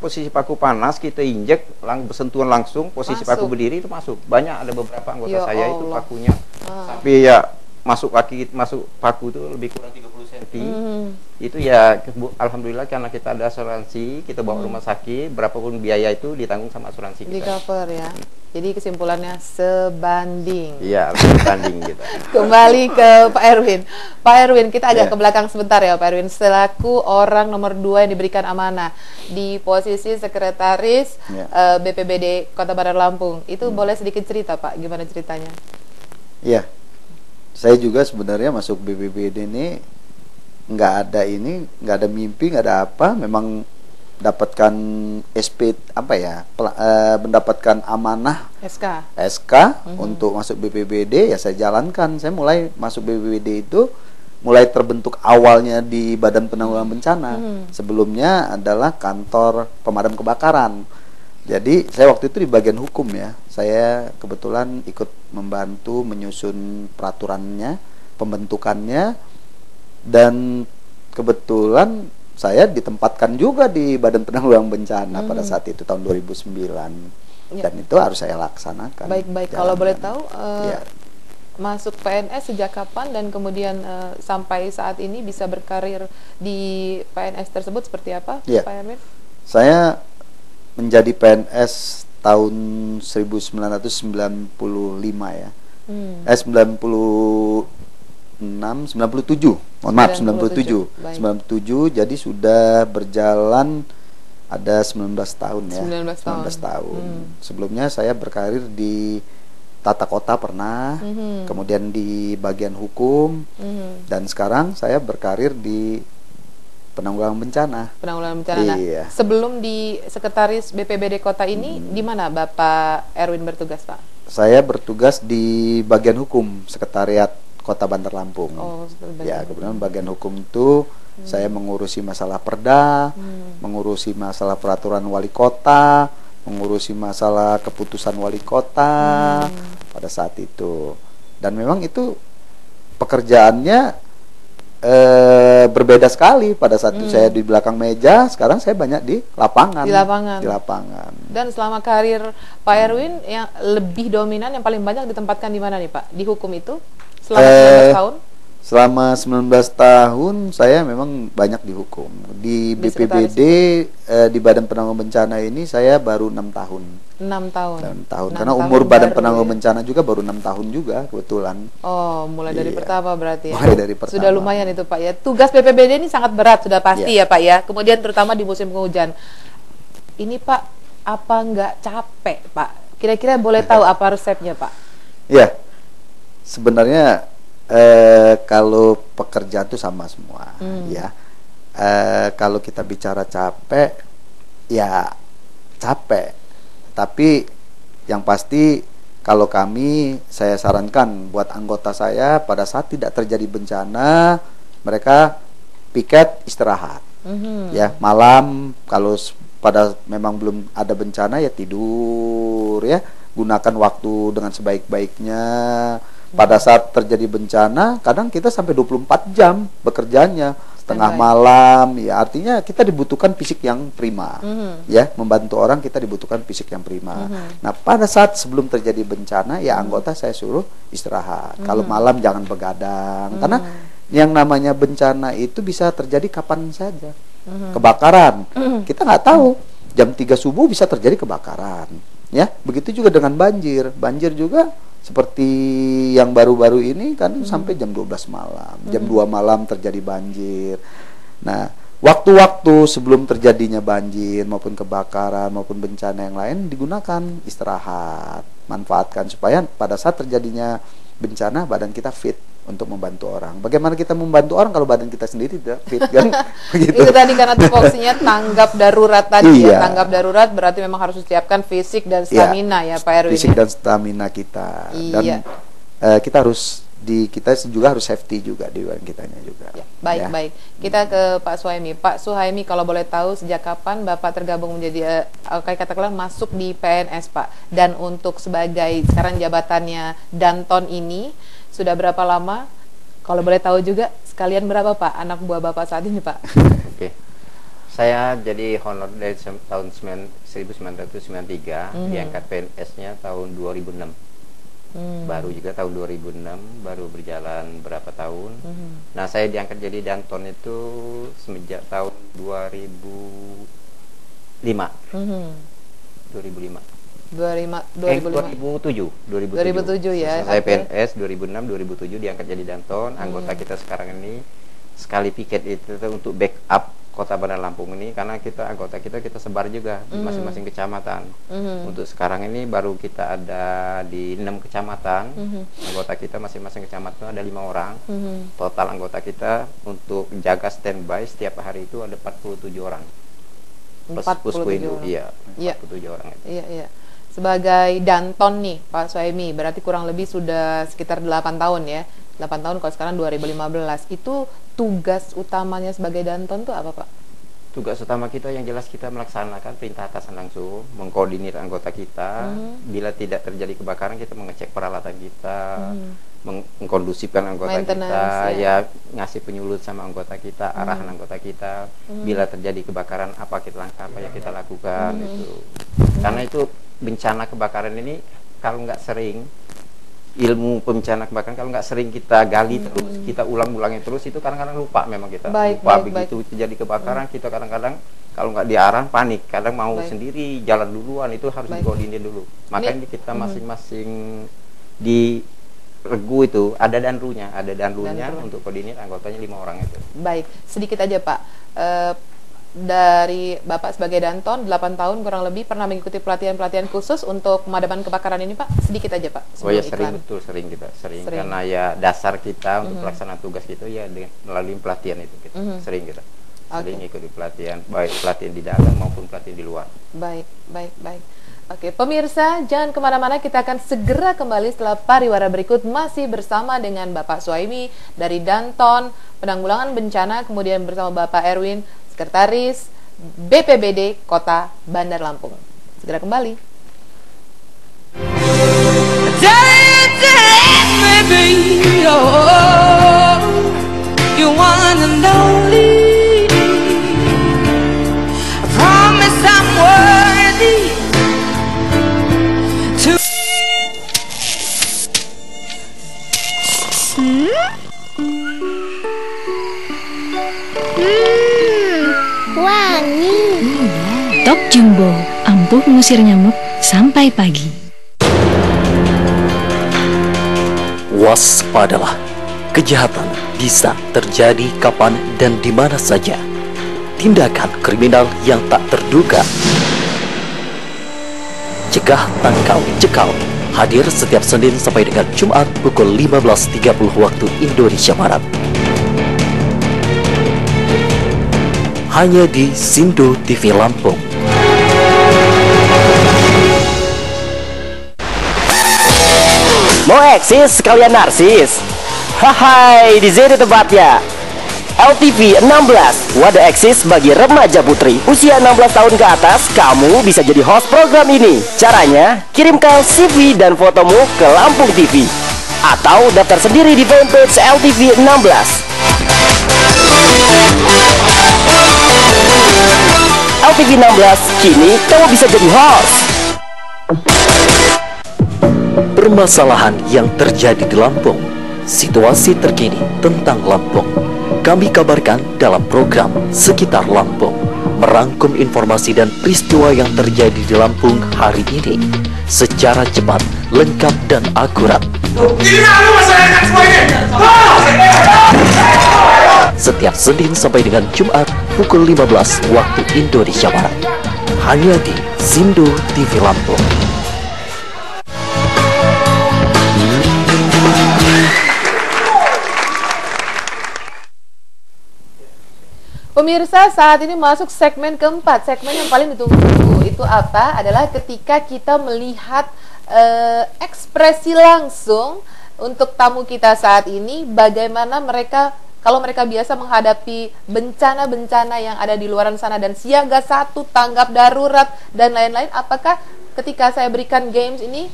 posisi paku panas, kita injek, bersentuhan langsung, posisi paku berdiri itu masuk. Banyak, ada beberapa anggota saya itu pakunya. Tapi ya masuk paku itu lebih kurang 30 cm. Itu ya alhamdulillah karena kita ada asuransi, kita bawa rumah sakit, berapapun biaya itu ditanggung sama asuransi kita. Di cover ya. Jadi kesimpulannya sebanding. Iya, sebanding gitu. Kembali ke Pak Erwin. Pak Erwin, kita agak ke belakang sebentar ya Pak Erwin. Selaku orang nomor 2 yang diberikan amanah di posisi sekretaris BPBD Kota Bandar Lampung. Itu boleh sedikit cerita Pak, gimana ceritanya? Iya. Saya juga sebenarnya masuk BPBD ini nggak ada mimpi, nggak ada apa, memang dapatkan SP mendapatkan amanah SK untuk masuk BPBD, ya saya jalankan. Saya mulai masuk BPBD itu mulai terbentuk awalnya di Badan Penanggulangan Bencana. Sebelumnya adalah kantor pemadam kebakaran. Jadi saya waktu itu di bagian hukum ya. Saya kebetulan ikut membantu menyusun peraturannya, pembentukannya, dan kebetulan saya ditempatkan juga di Badan Penanggulangan Bencana pada saat itu tahun 2009. Dan itu harus saya laksanakan. Baik-baik, kalau boleh tahu masuk PNS sejak kapan dan kemudian sampai saat ini bisa berkarir di PNS tersebut seperti apa, Pak Erwin? Saya menjadi PNS tahun 1995 ya. 97. Mohon maaf, 97. Baik. 97, jadi sudah berjalan ada 19 tahun ya. 19 tahun. 19 tahun. Sebelumnya saya berkarir di tata kota pernah, kemudian di bagian hukum, dan sekarang saya berkarir di penanggulangan bencana. Penanggulangan bencana. Nah, Iya. sebelum di sekretaris BPBD kota ini, di mana Bapak Erwin bertugas, Pak? Saya bertugas di bagian hukum sekretariat Kota Bandar Lampung. Oh, Ya, kemudian bagian hukum itu saya mengurusi masalah perda, mengurusi masalah peraturan wali kota, mengurusi masalah keputusan wali kota pada saat itu. Dan memang itu pekerjaannya berbeda sekali. Pada saat itu saya di belakang meja, sekarang saya banyak di lapangan. Di lapangan. Di lapangan. Dan selama karir Pak Erwin yang lebih dominan, yang paling banyak ditempatkan di mana nih Pak? Di hukum itu? Selama 19 tahun? Selama 19 tahun saya memang banyak di hukum. Di BPBD, di Badan Penanggulangan Bencana ini saya baru 6 tahun. 6 tahun. 6 tahun. 6 Karena tahun umur Badan baru Penanggulangan ya. Bencana juga baru 6 tahun juga kebetulan. Oh, mulai dari Iya. pertama berarti ya. Mulai dari pertama. Sudah lumayan itu Pak ya. Tugas BPBD ini sangat berat sudah pasti ya Pak ya. Kemudian terutama di musim penghujan. Ini Pak, apa nggak capek Pak? Kira-kira boleh tahu apa resepnya Pak? Ya, sebenarnya kalau pekerjaan itu sama semua, ya. Kalau kita bicara capek, ya capek. Tapi yang pasti kalau saya sarankan buat anggota saya pada saat tidak terjadi bencana, mereka piket istirahat. Ya, malam kalau memang belum ada bencana ya tidur ya, gunakan waktu dengan sebaik-baiknya. Pada saat terjadi bencana, kadang kita sampai 24 jam bekerjanya, tengah malam, ya artinya kita dibutuhkan fisik yang prima, ya membantu orang kita dibutuhkan fisik yang prima. Nah pada saat sebelum terjadi bencana, ya anggota saya suruh istirahat. Kalau malam jangan begadang, karena yang namanya bencana itu bisa terjadi kapan saja. Kebakaran, kita nggak tahu, jam 3 subuh bisa terjadi kebakaran, ya begitu juga dengan banjir. Banjir juga seperti yang baru-baru ini kan sampai jam 12 malam, jam 2 malam terjadi banjir. Nah, waktu-waktu sebelum terjadinya banjir maupun kebakaran maupun bencana yang lain digunakan istirahat, manfaatkan supaya pada saat terjadinya bencana badan kita fit untuk membantu orang. Bagaimana kita membantu orang kalau badan kita sendiri tidak fit kan? Begitu. Itu tadi karena tupoksinya tanggap darurat tadi Iya. ya. Tanggap darurat berarti memang harus disiapkan fisik dan stamina ya Pak Erwin. Fisik ya? dan stamina kita. Iya. Dan kita juga harus safety juga di badan kitanya juga. Ya, baik, Ya. baik. Kita ke Pak Suhaimi. Pak Suhaimi, kalau boleh tahu sejak kapan Bapak tergabung menjadi, kayak katakanlah masuk di PNS Pak? Dan untuk sebagai sekarang jabatannya Danton ini, sudah berapa lama? Kalau boleh tahu juga, sekalian berapa Pak anak buah Bapak saat ini Pak? Oke. Saya jadi honor dari tahun 1993, diangkat PNS-nya tahun 2006. Baru juga tahun 2006, baru berjalan berapa tahun. Nah, saya diangkat jadi Danton itu semenjak tahun 2005. 2005. 2007 ya. Saya PNS 2006 2007 diangkat jadi Danton. Anggota kita sekarang ini sekali piket itu untuk backup Kota Bandar Lampung ini, karena anggota kita sebar juga di masing-masing kecamatan. Untuk sekarang ini baru kita ada di 6 kecamatan. Anggota kita masing-masing kecamatan ada 5 orang. Total anggota kita untuk jaga standby setiap hari itu ada 47 orang. Plus 47 orang. Iya, Iya. 47 orang itu. Iya, iya. Sebagai Danton nih Pak Suhaimi, berarti kurang lebih sudah sekitar 8 tahun ya. 8 tahun kalau sekarang 2015. Itu tugas utamanya sebagai Danton tuh apa Pak? Tugas utama kita yang jelas kita melaksanakan perintah atasan langsung, mengkoordinir anggota kita. Bila tidak terjadi kebakaran, kita mengecek peralatan kita, mengkondusifkan anggota kita, ya ngasih penyulut sama anggota kita, arahan anggota kita. Bila terjadi kebakaran, apa yang kita lakukan itu. Karena itu bencana kebakaran ini kalau nggak sering, ilmu bencana kebakaran kalau nggak sering kita gali terus, kita ulang-ulangin terus, itu kadang-kadang lupa memang kita. Begitu terjadi kebakaran, kita kadang-kadang kalau nggak diarah panik, kadang mau sendiri jalan duluan, itu harus dikoordinir dulu. Makanya kita masing-masing di regu itu ada danrunya, untuk koordinir anggotanya 5 orang itu. Baik, sedikit aja Pak. Dari Bapak sebagai Danton 8 tahun kurang lebih pernah mengikuti pelatihan-pelatihan khusus untuk pemadaman kebakaran ini Pak? Sedikit aja Pak. Oh ya sering kita karena ya dasar kita untuk pelaksanaan tugas gitu ya melalui pelatihan itu kita. Sering kita. Sering ikuti pelatihan, baik pelatihan di dalam maupun pelatihan di luar. Baik. Oke, pemirsa, jangan kemana-mana, kita akan segera kembali setelah pariwara berikut masih bersama dengan Bapak Suhaimi dari Danton Penanggulangan Bencana, kemudian bersama Bapak Erwin, Sekretaris BPBD Kota Bandar Lampung. Segera kembali. Wangi. Dok Jumbo, ampuh mengusir nyamuk sampai pagi. Waspadalah, kejahatan bisa terjadi kapan dan di mana saja. Tindakan kriminal yang tak terduga. Cegah, tangkal, cekal. Hadir setiap Senin sampai dengan Jumat pukul 15.30 waktu Indonesia Barat. Hanya di Sindo TV Lampung. Mau eksis sekalian narsis? Hai, di sini tempatnya. LTV 16, wadah eksis bagi remaja putri usia 16 tahun ke atas. Kamu bisa jadi host program ini. Caranya, kirimkan CV dan fotomu ke Lampung TV atau daftar sendiri di fanpage LTV 16. LTV 16, kini kamu bisa jadi host. Permasalahan yang terjadi di Lampung, situasi terkini tentang Lampung, kami kabarkan dalam program Sekitar Lampung, merangkum informasi dan peristiwa yang terjadi di Lampung hari ini secara cepat, lengkap dan akurat. Setiap Senin sampai dengan Jumat pukul 15 waktu Indonesia Barat, hanya di Sindo TV Lampung. Pemirsa, saat ini masuk segmen keempat. Segmen yang paling ditunggu itu apa? Adalah ketika kita melihat ekspresi langsung untuk tamu kita saat ini, bagaimana mereka, kalau mereka biasa menghadapi bencana-bencana yang ada di luar sana dan siaga 1, tanggap darurat dan lain-lain, apakah ketika saya berikan games ini,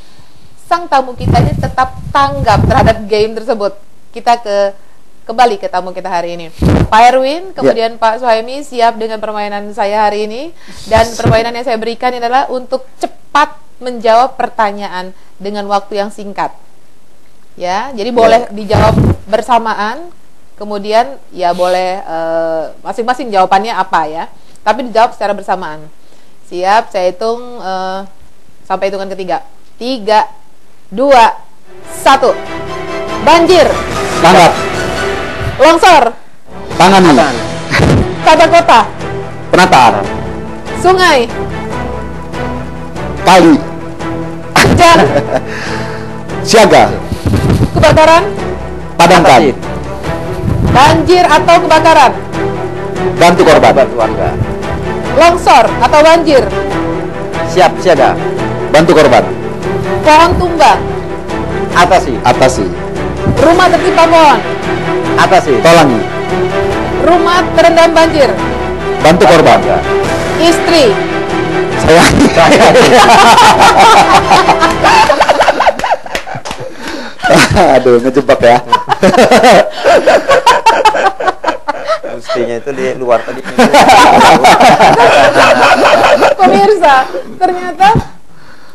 sang tamu kita ini tetap tanggap terhadap game tersebut? Kita kembali ke tamu kita hari ini, Pak Erwin, kemudian Pak Suhaimi siap dengan permainan saya hari ini. Dan permainan yang saya berikan adalah untuk cepat menjawab pertanyaan dengan waktu yang singkat. Ya, jadi boleh dijawab bersamaan, kemudian ya boleh masing-masing jawabannya apa ya, tapi dijawab secara bersamaan. Siap, saya hitung sampai hitungan ketiga. 3, 2, 1. Banjir. Tanggap. Longsor. Tangani. Tata kota. Penataan. Sungai. Kali. Hujan. Siaga. Kebakaran. Padamkan. Banjir atau kebakaran. Bantu korban. Bantu warga. Longsor atau banjir. Siap siaga. Bantu korban. Pohon tumbang. Atasi. Rumah tertimpa pohon. Tolongi. Rumah terendam banjir. Bantu korban. Istri. Saya. Aduh, ngejebak ya. Mestinya itu di luar tadi. Pemirsa, ternyata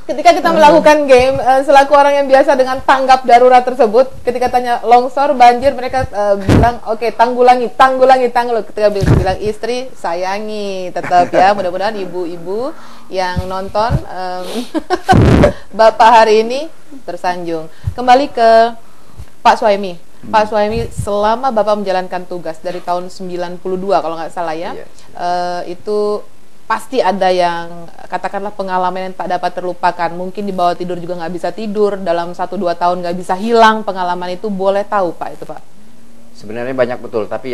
ketika kita melakukan game, selaku orang yang biasa dengan tanggap darurat tersebut, ketika tanya longsor, banjir, mereka bilang, oke, tanggulangi. Ketika bilang istri, sayangi, tetap ya. Mudah-mudahan ibu-ibu yang nonton Bapak hari ini tersanjung. Kembali ke Pak Suhaimi. Pak Suhaimi, selama Bapak menjalankan tugas dari tahun 92 kalau nggak salah ya, itu pasti ada yang katakanlah pengalaman yang tak dapat terlupakan. Mungkin di bawah tidur juga nggak bisa tidur, dalam 1-2 tahun nggak bisa hilang pengalaman itu. Boleh tahu Pak itu Pak? Sebenarnya banyak betul, tapi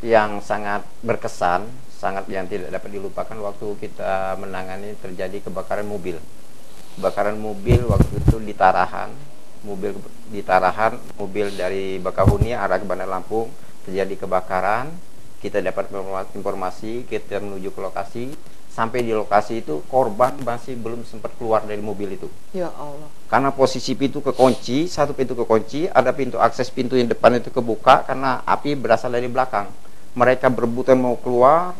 yang sangat berkesan, sangat yang tidak dapat dilupakan waktu kita menangani terjadi kebakaran mobil. Kebakaran mobil waktu itu di Tarahan, mobil dari Bakahuni arah ke Bandar Lampung terjadi kebakaran. Kita dapat informasi, kita menuju ke lokasi. Sampai di lokasi itu korban masih belum sempat keluar dari mobil itu. Ya Allah. Karena posisi pintu kekunci, satu pintu kekunci, ada pintu akses pintu yang depan itu kebuka karena api berasal dari belakang. Mereka berebutan mau keluar,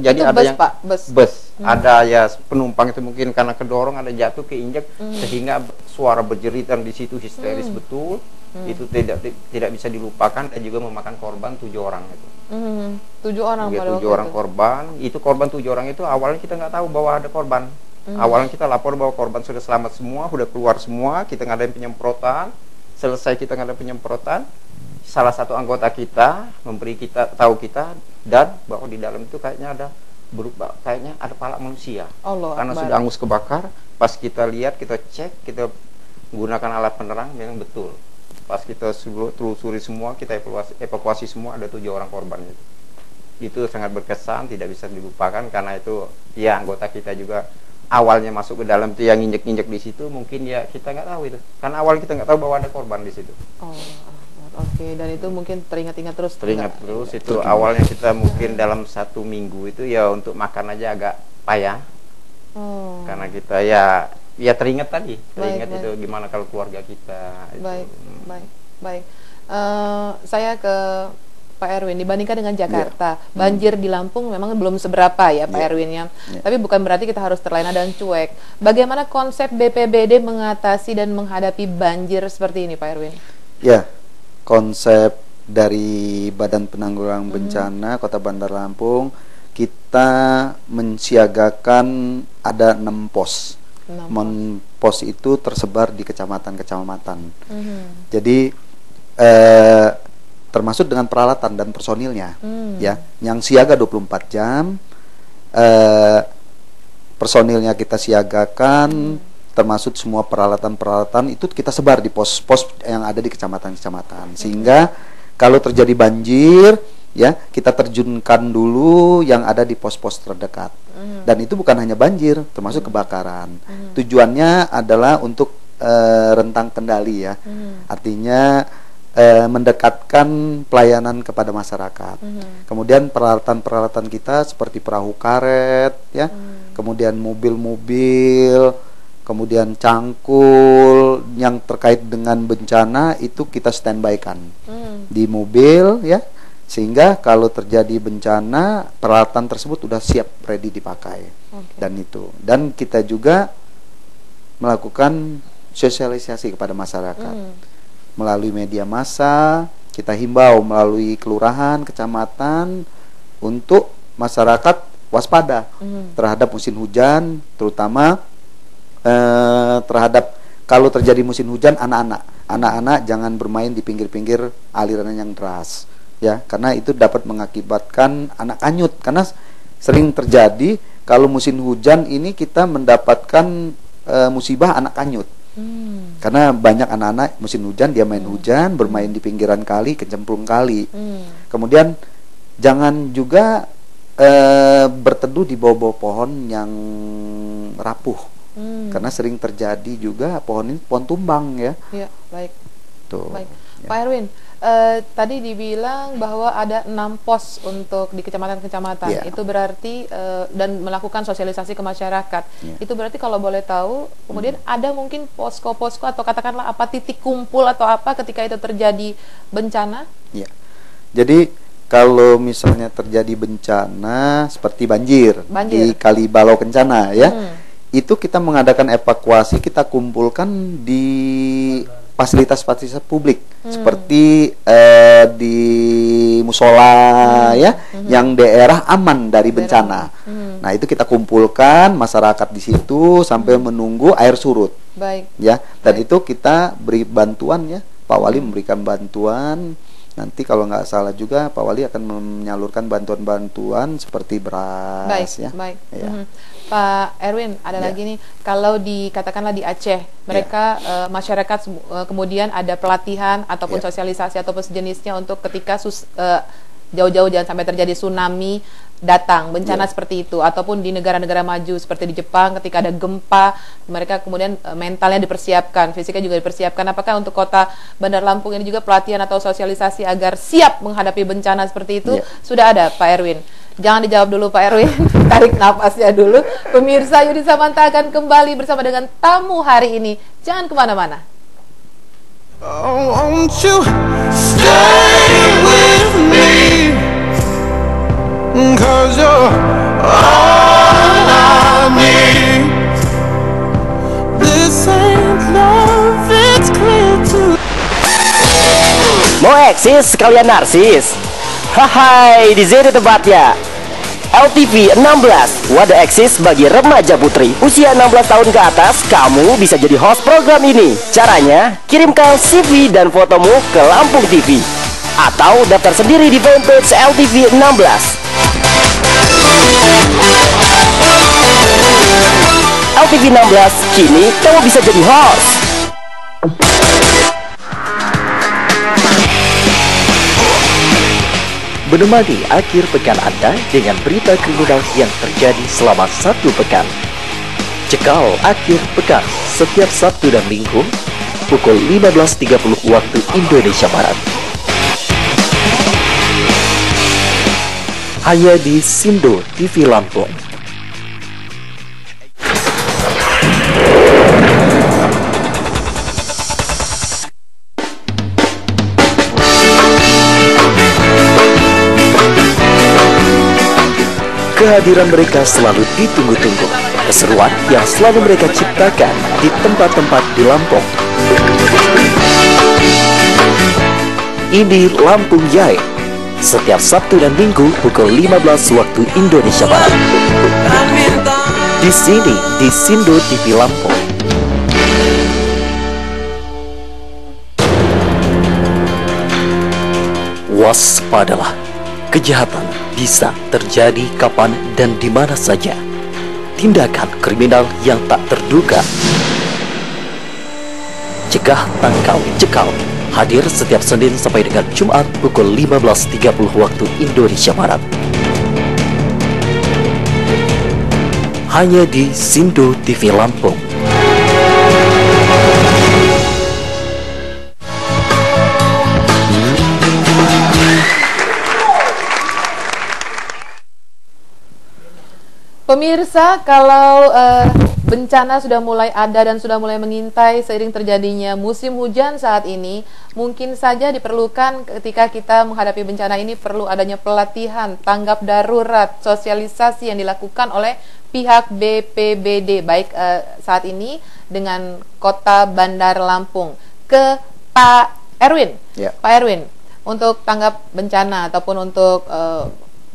jadi itu ada bus, yang Pak, bus. Ada ya penumpang itu mungkin karena kedorong, ada jatuh keinjek sehingga suara berjeritan di situ histeris betul. Itu tidak bisa dilupakan dan juga memakan korban 7 orang itu. 7 orang pada 7 orang korban. Itu korban 7 orang itu awalnya kita nggak tahu bahwa ada korban. Awalnya kita lapor bahwa korban sudah selamat semua, sudah keluar semua. Kita ngadain penyemprotan. Selesai kita ngadain penyemprotan, salah satu anggota kita memberi tahu kita dan bahwa di dalam itu kayaknya ada kepala manusia. Karena sudah angus kebakar. Pas kita lihat, kita cek, kita menggunakan alat penerang, memang betul. Pas kita telusuri semua, kita evakuasi semua, ada 7 orang korban itu. Itu sangat berkesan, tidak bisa dilupakan karena itu ya anggota kita juga awalnya masuk ke dalam itu yang injek-injek di situ, mungkin ya kita nggak tahu itu. Karena awal kita nggak tahu bahwa ada korban di situ. Oke, dan itu mungkin teringat-ingat terus. Teringat terus itu awalnya kita mungkin dalam 1 minggu itu ya untuk makan aja agak payah. Karena kita ya teringat tadi, itu gimana kalau keluarga kita. Baik. Saya ke Pak Erwin, dibandingkan dengan Jakarta, banjir di Lampung memang belum seberapa ya Pak Erwin ya. Tapi bukan berarti kita harus terlena dan cuek. Bagaimana konsep BPBD mengatasi dan menghadapi banjir seperti ini Pak Erwin? Ya, konsep dari Badan Penanggulangan Bencana Kota Bandar Lampung, kita mensiagakan ada 6 pos. Pos itu tersebar di kecamatan-kecamatan. Jadi termasuk dengan peralatan dan personilnya, ya, yang siaga 24 jam. Personilnya kita siagakan, termasuk semua peralatan-peralatan itu kita sebar di pos-pos yang ada di kecamatan-kecamatan. Sehingga kalau terjadi banjir, ya kita terjunkan dulu yang ada di pos-pos terdekat. Dan itu bukan hanya banjir, termasuk kebakaran. Tujuannya adalah untuk rentang kendali ya. Artinya mendekatkan pelayanan kepada masyarakat. Kemudian peralatan-peralatan kita seperti perahu karet ya. Kemudian mobil-mobil, kemudian cangkul yang terkait dengan bencana itu kita standby-kan di mobil ya. Sehingga kalau terjadi bencana, peralatan tersebut sudah siap ready dipakai. Dan kita juga melakukan sosialisasi kepada masyarakat melalui media massa. Kita himbau melalui kelurahan, kecamatan untuk masyarakat waspada terhadap musim hujan, terutama terhadap kalau terjadi musim hujan anak-anak jangan bermain di pinggir-pinggir aliran yang deras. Ya, karena itu dapat mengakibatkan anak hanyut. Karena sering terjadi kalau musim hujan ini kita mendapatkan musibah anak hanyut. Karena banyak anak-anak musim hujan dia main hujan, bermain di pinggiran kali, kecemplung kali. Kemudian jangan juga berteduh di bawah-bawah pohon yang rapuh. Karena sering terjadi juga pohon ini pohon tumbang ya. Iya, baik. Tuh. Baik. Ya. Pak Erwin, tadi dibilang bahwa ada 6 pos untuk di kecamatan-kecamatan. Itu berarti dan melakukan sosialisasi ke masyarakat. Itu berarti kalau boleh tahu, kemudian ada mungkin posko-posko atau katakanlah apa titik kumpul atau apa ketika itu terjadi bencana? Ya. Jadi kalau misalnya terjadi bencana seperti banjir. Di Kali Balau Kencana ya. Itu kita mengadakan evakuasi, kita kumpulkan di fasilitas-fasilitas publik seperti di musola ya, yang daerah aman dari bencana. Nah, itu kita kumpulkan masyarakat di situ sampai menunggu air surut. Ya, dan itu kita beri bantuan ya, Pak Wali memberikan bantuan. Nanti kalau nggak salah juga Pak Wali akan menyalurkan bantuan-bantuan seperti beras. Baik. Ya. Pak Erwin, ada lagi nih, kalau katakanlah di Aceh, mereka masyarakat kemudian ada pelatihan ataupun sosialisasi ataupun sejenisnya untuk ketika jauh-jauh jangan sampai terjadi tsunami datang, bencana seperti itu, ataupun di negara-negara maju seperti di Jepang ketika ada gempa, mereka kemudian mentalnya dipersiapkan, fisiknya juga dipersiapkan. Apakah untuk kota Bandar Lampung ini juga pelatihan atau sosialisasi agar siap menghadapi bencana seperti itu sudah ada, Pak Erwin? Jangan dijawab dulu Pak Erwin, tarik napasnya dulu. Pemirsa, Yudi Samanta akan kembali bersama dengan tamu hari ini. Jangan kemana-mana. Oh, won't you stay with me? 'Cause you're all I need. This ain't love, it's clear to. Mau eksis sekalian narsis? Hai, di sini tempatnya. LTV 16, wadah eksis bagi remaja putri usia 16 tahun ke atas. Kamu bisa jadi host program ini. Caranya, kirimkan CV dan fotomu ke Lampung TV atau daftar sendiri di fanpage LTV 16. LTV 16, kini kamu bisa jadi host. Menemani akhir pekan Anda dengan berita kriminal yang terjadi selama 1 pekan. Cekal akhir pekan setiap Sabtu dan Minggu pukul 15.30 waktu Indonesia Barat. Hanya di Sindo TV Lampung. Kehadiran mereka selalu ditunggu-tunggu. Keseruan yang selalu mereka ciptakan di tempat-tempat di Lampung. Ini Lampung Yai. Setiap Sabtu dan Minggu pukul 15 waktu Indonesia Barat. Di sini di Sindo TV Lampung. Waspadalah. Kejahatan bisa terjadi kapan dan di mana saja. Tindakan kriminal yang tak terduga. Cegah, tangkal, cekal. Hadir setiap Senin sampai dengan Jumat pukul 15.30 waktu Indonesia Barat. Hanya di Sindo TV Lampung. Pemirsa, kalau bencana sudah mulai ada dan sudah mulai mengintai seiring terjadinya musim hujan saat ini, mungkin saja diperlukan ketika kita menghadapi bencana ini perlu adanya pelatihan, tanggap darurat, sosialisasi yang dilakukan oleh pihak BPBD, baik saat ini dengan Kota Bandar Lampung. Ke Pak Erwin, Pak Erwin, untuk tanggap bencana ataupun untuk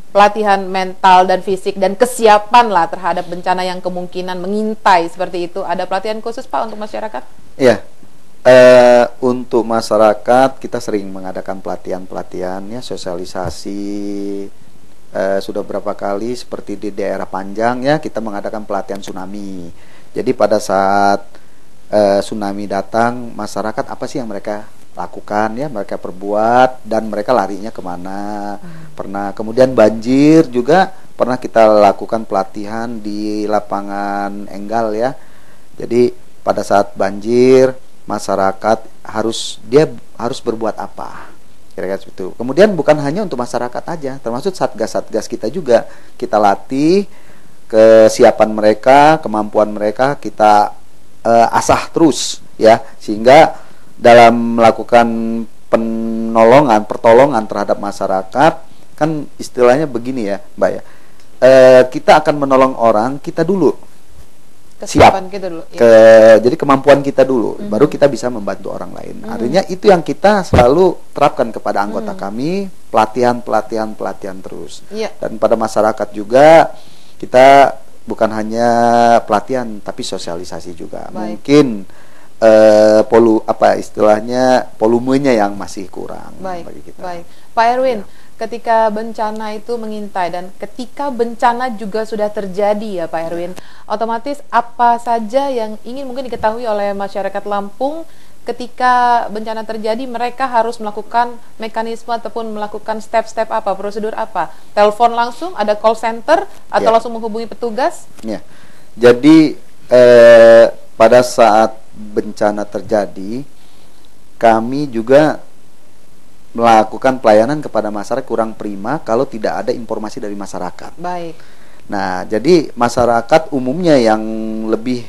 pelatihan mental dan fisik dan kesiapan lah terhadap bencana yang kemungkinan mengintai seperti itu. Ada pelatihan khusus Pak untuk masyarakat? Iya, untuk masyarakat kita sering mengadakan pelatihan ya, sosialisasi. Sudah berapa kali seperti di daerah Panjang ya, kita mengadakan pelatihan tsunami. Jadi pada saat tsunami datang, masyarakat apa sih yang mereka lakukan ya, mereka perbuat dan mereka larinya kemana. Pernah kemudian banjir juga pernah kita lakukan pelatihan di lapangan Enggal ya. Jadi pada saat banjir masyarakat harus berbuat apa, kira-kira seperti itu. Kemudian bukan hanya untuk masyarakat aja, termasuk satgas-satgas kita juga kita latih kesiapan mereka, kemampuan mereka kita asah terus ya, sehingga dalam melakukan pertolongan terhadap masyarakat, kan istilahnya begini ya Mbak ya, kita akan menolong orang, kita dulu siap kita dulu, jadi kemampuan kita dulu, baru kita bisa membantu orang lain. Artinya itu yang kita selalu terapkan kepada anggota kami, pelatihan terus. Dan pada masyarakat juga kita bukan hanya pelatihan tapi sosialisasi juga. Mungkin volumenya yang masih kurang Baik, bagi kita. baik. Pak Erwin, ketika bencana itu mengintai dan ketika bencana juga sudah terjadi ya Pak Erwin, otomatis apa saja yang ingin mungkin diketahui oleh masyarakat Lampung ketika bencana terjadi, mereka harus melakukan mekanisme ataupun melakukan step-step apa, prosedur apa? Telepon langsung, ada call center atau Ya. langsung menghubungi petugas? Ya. Jadi pada saat bencana terjadi, kami juga melakukan pelayanan kepada masyarakat kurang prima kalau tidak ada informasi dari masyarakat. Baik. Nah, jadi masyarakat umumnya yang lebih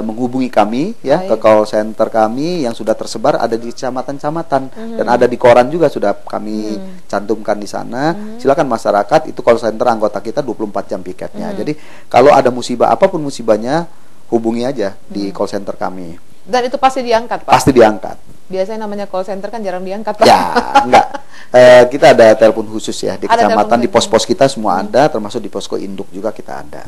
menghubungi kami ya Baik. ke call center kami yang sudah tersebar ada di kecamatan-kecamatan dan ada di koran juga sudah kami cantumkan di sana. Silakan masyarakat, itu call center anggota kita 24 jam piketnya. Jadi kalau ada musibah apapun musibahnya, hubungi aja di call center kami. Dan itu pasti diangkat Pak? Pasti diangkat. Biasanya namanya call center kan jarang diangkat Pak. Ya, enggak. Kita ada telepon khusus ya di Ada kecamatan, telepon di khusus. pos-pos kita semua ada, termasuk di posko induk juga kita ada.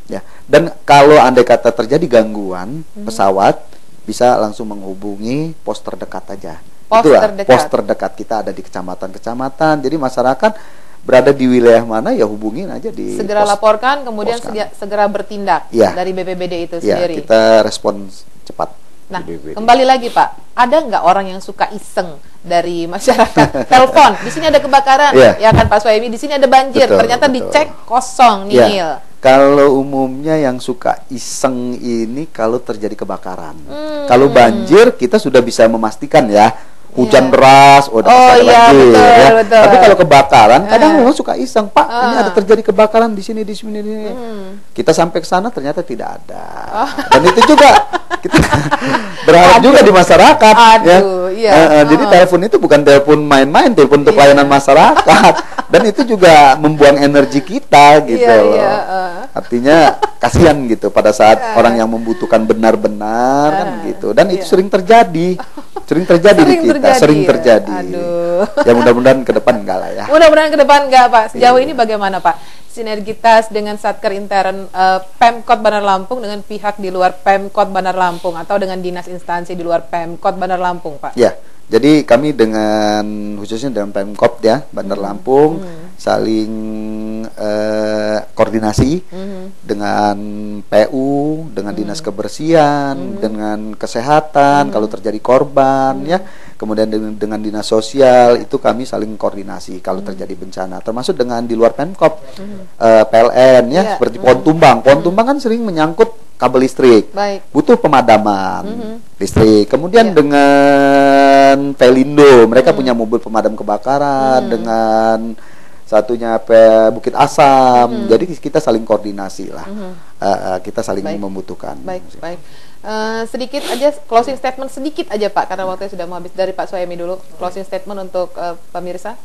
Ya. Dan kalau andai kata terjadi gangguan pesawat, bisa langsung menghubungi pos terdekat aja. Pos Itulah, terdekat. pos terdekat kita ada di kecamatan-kecamatan. Jadi masyarakat berada di wilayah mana ya hubungin aja di Segera pos. laporkan, kemudian pos segera bertindak Iya. dari BPBD itu Ya, sendiri. kita respon cepat. Nah, di BPBD. kembali lagi Pak, ada nggak orang yang suka iseng dari masyarakat? Telepon, di sini ada kebakaran, Iya. ya kan Pak Suhaimi, di sini ada banjir, Betul, ternyata betul. dicek kosong, Ya, nihil. kalau umumnya yang suka iseng ini kalau terjadi kebakaran. Kalau banjir kita sudah bisa memastikan ya. Hujan Iya. deras, udah pasti ada iya, banjir betul, ya. betul. Tapi kalau kebakaran, kadang orang suka iseng, Pak, ini ada terjadi kebakaran di sini. Kita sampai ke sana ternyata tidak ada. Dan itu juga kita berharap juga di masyarakat ya. Aduh, iya. Jadi telepon itu bukan telepon main-main, telepon untuk pelayanan masyarakat. Dan itu juga membuang energi kita gitu Iya, loh. iya, Artinya kasihan gitu pada saat orang yang membutuhkan benar-benar kan gitu. Dan itu sering terjadi. Sering terjadi di kita, sering ya? terjadi. Aduh. Ya mudah-mudahan ke depan enggak lah ya. Mudah-mudahan ke depan nggak Pak. Sejauh Iya. ini bagaimana Pak? Sinergitas dengan Satker Intern Pemkot Bandar Lampung dengan pihak di luar Pemkot Bandar Lampung atau dengan dinas instansi di luar Pemkot Bandar Lampung Pak? Ya, jadi kami dengan khususnya dengan Pemkot ya Bandar Lampung saling koordinasi dengan PU, dengan dinas kebersihan, dengan kesehatan kalau terjadi korban ya. Kemudian dengan dinas sosial itu kami saling koordinasi kalau terjadi bencana, termasuk dengan di luar Pemkot, PLN ya, Iya. seperti pohon tumbang. Pohon tumbang kan sering menyangkut kabel listrik, Baik. butuh pemadaman listrik. Kemudian Iya. dengan Pelindo, mereka punya mobil pemadam kebakaran, dengan satunya Bukit Asam. Jadi kita saling koordinasi lah, kita saling Baik. membutuhkan. Baik, baik. Sedikit aja closing statement sedikit aja Pak, karena waktunya sudah mau habis. Dari Pak Suhaimi dulu, closing statement untuk pemirsa.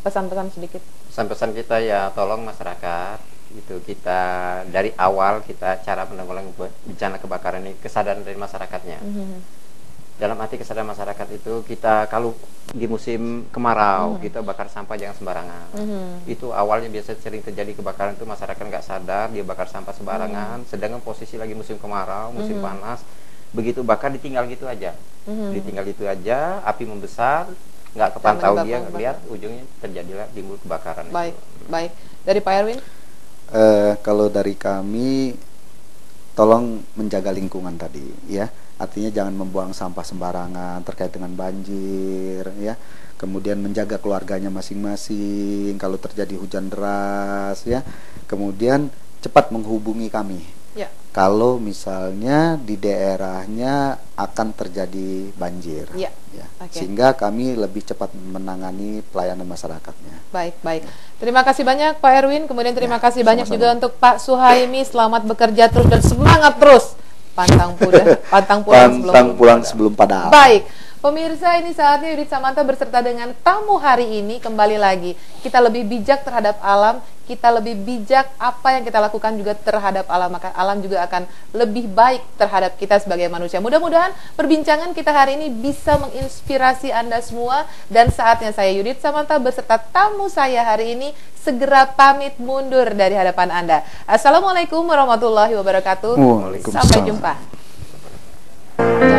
Pesan-pesan sedikit. Pesan-pesan kita ya, tolong masyarakat itu kita dari awal kita cara menanggulangi bencana kebakaran ini kesadaran dari masyarakatnya. Dalam arti kesadaran masyarakat itu kita kalau di musim kemarau kita bakar sampah jangan sembarangan. Itu awalnya biasa sering terjadi kebakaran itu masyarakat nggak sadar dia bakar sampah sembarangan. Sedangkan posisi lagi musim kemarau, musim panas, begitu bakar ditinggal gitu aja, ditinggal gitu aja, api membesar, nggak kepantau dia, nggak lihat ujungnya terjadilah timbul kebakaran. Baik, itu. baik. Dari Pak Erwin? Kalau dari kami, tolong menjaga lingkungan tadi ya. Artinya jangan membuang sampah sembarangan terkait dengan banjir ya. Kemudian menjaga keluarganya masing-masing kalau terjadi hujan deras ya. Kemudian cepat menghubungi kami. Ya. Kalau misalnya di daerahnya akan terjadi banjir. Ya. Ya. Oke. Sehingga kami lebih cepat menangani pelayanan masyarakatnya. Baik, baik. Terima kasih banyak Pak Erwin. Kemudian terima kasih banyak sama-sama. juga untuk Pak Suhaimi. Selamat bekerja terus dan semangat terus. Pantang pulang sebelum padam. Baik, pemirsa, ini saatnya Yudit Samanta berserta dengan tamu hari ini kembali lagi. Kita lebih bijak terhadap alam, kita lebih bijak apa yang kita lakukan juga terhadap alam, maka alam juga akan lebih baik terhadap kita sebagai manusia. Mudah-mudahan perbincangan kita hari ini bisa menginspirasi Anda semua, dan saatnya saya Yudit Samanta berserta tamu saya hari ini segera pamit mundur dari hadapan Anda. Assalamualaikum warahmatullahi wabarakatuh. Waalaikumsalam. Sampai jumpa. Jangan